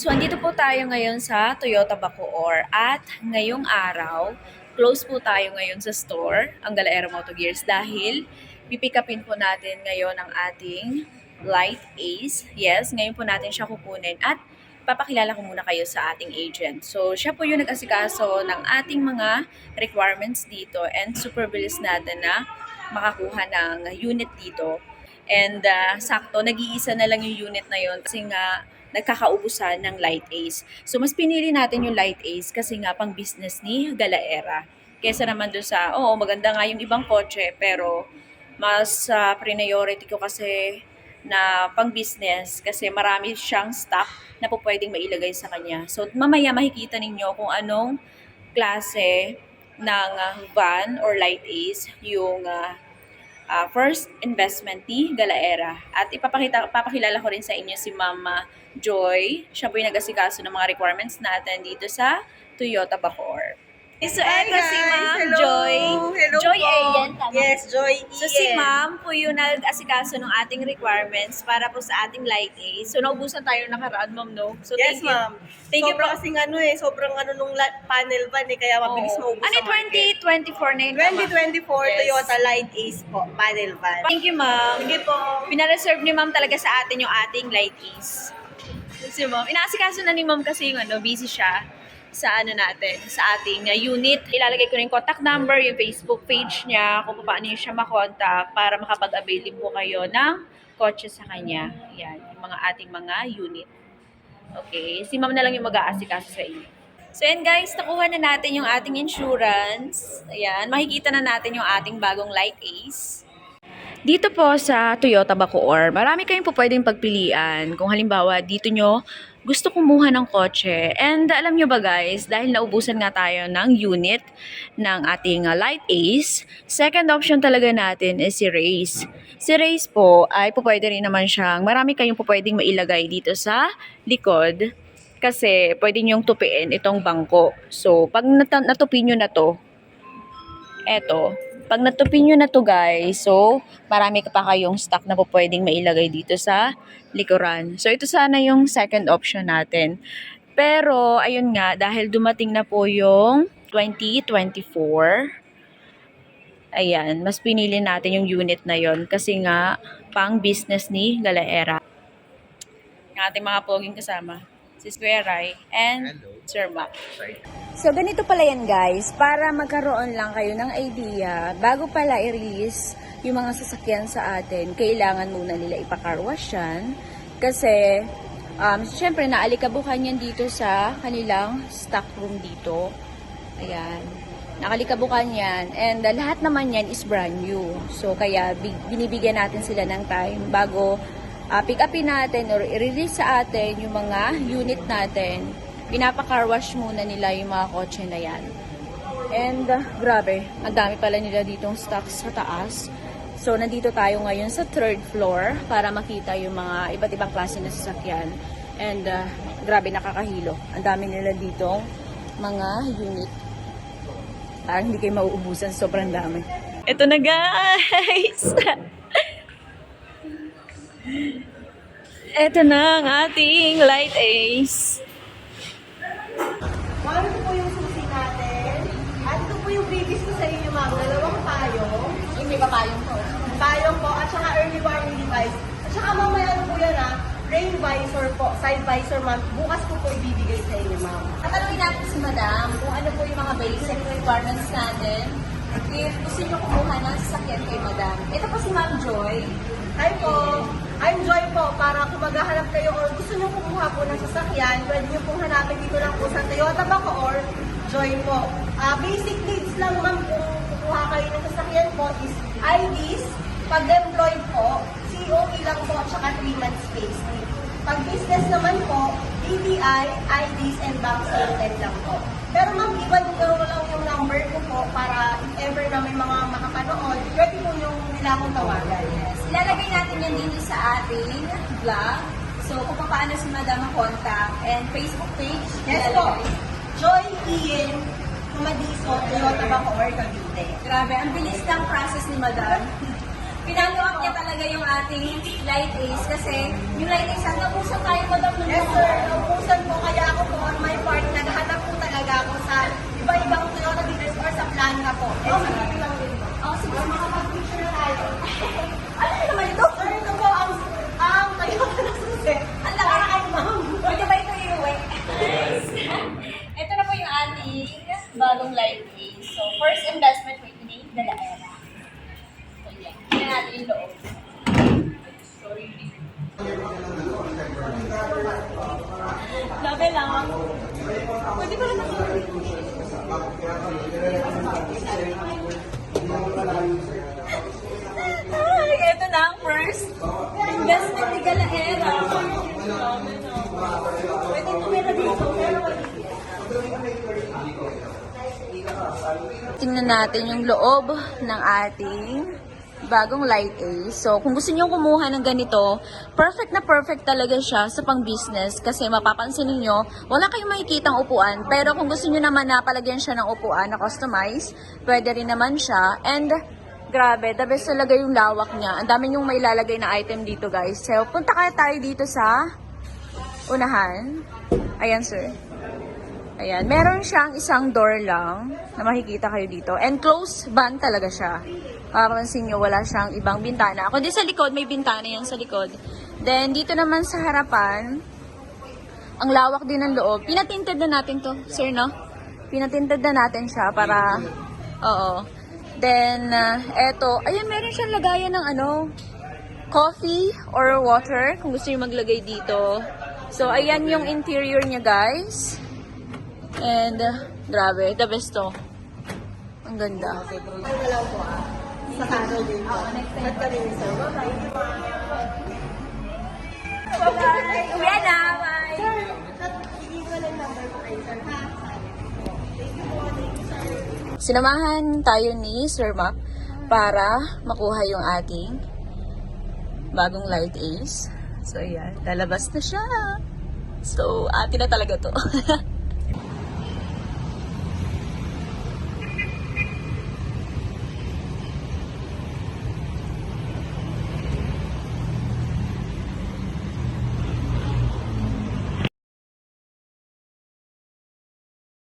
So, andito po tayo ngayon sa Toyota Bacoor at ngayong araw, close po tayo ngayon sa store, ang Galaera Moto Gears dahil pipick upin po natin ngayon ang ating Light Ace. Yes, ngayon po natin siya kukunin at papakilala ko muna kayo sa ating agent. So, siya po yung nag-asikaso ng ating mga requirements dito and super bilis natin na makakuha ng unit dito. And sakto, nag-iisa na lang yung unit na yun kasi nga nagkakaubusan ng Light Ace. So, mas pinili natin yung Light Ace kasi nga pang business ni Galaera. Kesa naman doon sa, oo, maganda nga yung ibang kotse, pero mas priority ko kasi na pang business kasi marami siyang stock na po pwedeng mailagay sa kanya. So, mamaya makikita ninyo kung anong klase ng van or Light Ace yung first investment ni Galaera. At papakilala ko rin sa inyo si Mama Joy. Siya po yung nag-asikaso ng mga requirements natin dito sa Toyota Bacoor. So, Hi eto si guys! Ma'am Hello! Joy. Hello Joy po. Ayan, tama? Yes, Joy Ian. So, si Ma'am po yung nag-asikaso ng ating requirements para po sa ating Light Ace. So, naubusan tayo nakaraan, Ma'am, no? So, Yes, ma'am. Thank you po. Sobrang kasing sobrang nung panel van kaya mabilis Oo. maubos Ano, ang market. 2024 na yun, tama? 2024 Yes. Toyota Light Ace po, panel van. Thank you, Ma'am. Sige po. Pinareserve ni Ma'am talaga sa atin yung ating Light Ace. Si Ma'am, inaasikaso na ni Ma'am kasi yung busy siya sa natin, sa ating unit. Ilalagay ko na yung contact number, yung Facebook page niya, kung paano niyo siya makontak para makapag-avail po kayo ng kotse sa kanya. Yan, yung mga ating mga unit. Okay, si Ma'am na lang yung mag-aasikaso sa inyo. So, yan guys, nakuha na natin yung ating insurance. Ayan, makikita na natin yung ating bagong Light Ace. Dito po sa Toyota Bacoor, marami kayong po pwedeng pagpilian. Kung halimbawa, dito nyo gusto kumuha ng kotse. And alam nyo ba guys, dahil naubusan nga tayo ng unit ng ating Light Ace, second option talaga natin is si Race. Si Race po ay po pwede rin naman siyang, marami kayong po pwedeng mailagay dito sa likod. Kasi pwede nyong tupiin itong bangko. So, pag natupi nyo na to, eto, pag natupin nyo na to guys, so marami pa kayong stock na po pwedeng mailagay dito sa likuran. So ito sana yung second option natin. Pero ayun nga, dahil dumating na po yung 2024, ayan, mas pinili natin yung unit na yon kasi nga pang business ni Galaera. Yung ating mga poging kasama, si Square Rai and Sir Mac. So, ganito pala yan guys, para magkaroon lang kayo ng idea, bago pala i-release yung mga sasakyan sa atin, kailangan muna nila ipakarwash yan. Kasi, syempre, naalikabukan yan dito sa kanilang stock room dito. Ayan. Nakalikabukan yan. And lahat naman yan is brand new. So, kaya binibigyan natin sila ng time bago pick upin natin or i-release sa atin yung mga unit natin. Pinapa-carwash muna nila yung mga kotse na yan. And grabe, ang dami pala nila ditong stocks sa taas. So, nandito tayo ngayon sa third floor para makita yung mga iba't ibang klase na sasakyan. And grabe, nakakahilo. Ang dami nila ditong mga unit. Parang hindi kayo mauubusan, sobrang dami. Ito na guys! Ito na ang ating Light Ace. Ma'am, ito po yung susi natin. At ito po yung previous ko sa inyo, ma'am. Dalawang payong. Hindi ba payong ko? Payong po, at saka early warning device. At saka mamaya ano po yan rain visor po, side visor, ma'am. Bukas po ibibigay sa inyo, ma'am. Tatanungin natin si Madam kung ano po yung mga basic requirements natin if gusto nyo kumuha ng sasakyan kay Madam. Ito po si Ma'am Joy. Hi po. I'm Joy po. Para kung maghahanap kayo or gusto nyo kumuha po ng sasakyan, pwede nyo pong hanapin dito lang po sa Toyota Bacoor, Joy po. Basic needs lang ma'am kung kukuha kayo ng sasakyan po is IDs, pag-employed po, COE lang po, at saka 3 months payslip. Pag business naman po, DTI, IDs, and bank statement lang po. Pero ma'am, iwan ko lang yung number ko po para if ever na may mga makapanood, pwede po yung nila akong tawagan. Yes. Ilalagay natin yan dito sa ating vlog. So, kung paano si Madam ang contact and Facebook page. Yes po. Joy Ian Madiso, Toyota Bacoor, Cavite. Grabe, ang bilis ng process ni Madam. pinalo up niya talaga yung ating Light Ace kasi yung Light Ace, naubusan tayo mo daw. Yes sir, naubusan po kaya ako po on my part, naghahanap po talaga ako sa iba-ibang Toyota dealers or sa Planga po. Sige lang din po. Oh, sige. Makapag-picture na tayo. Ano naman ito? Sir, ito po ang Toyota na susi. Ang laki. Para kay ma'am. Pwede ba ito iuwi? Ito na po yung ating bagong Light Ace. So, first investment po ito ni De La Era. So, yan. Tingnan natin yung loob. Labi lang. Pwede ba naman Ay, ito na ang first investment ni De La Era. Pwede po meron dito, pero Tingnan natin yung loob ng ating bagong Light Ace. So, kung gusto niyo kumuha ng ganito, perfect na perfect talaga siya sa pang-business kasi mapapansin niyo wala kayong makikitang upuan. Pero kung gusto niyo naman na palagyan siya ng upuan na customize, pwede rin naman siya. And, grabe, the best talaga yung lawak niya. Ang dami yung may lalagay na item dito, guys. So, punta kaya tayo dito sa unahan. Ayan, sir. Ayan, meron siyang isang door lang na makikita kayo dito. And close ban talaga siya. Mapapansin nyo, wala siyang ibang bintana. Kundi sa likod, may bintana yan sa likod. Then, dito naman sa harapan, ang lawak din ng loob. Pinatinted na natin to, sir, no? Pinatinted na natin siya para, oo. Then, eto, ayan, meron siyang lagayan ng coffee or water, kung gusto nyo maglagay dito. So, ayan yung interior niya, guys. And, grabe, the best to. Ang ganda. Ay, wala po Sa kanto din po. At ka rin sir. Bye-bye. Bye-bye! Uwi na! Bye! Sir, hindi ko lang number ko kayo sir ha. Thank you po. Thank you sir. Sinamahan tayo ni Sir Mac para makuha yung ating bagong Light Ace. So, yan. Lalabas na siya. So, atin na talaga to.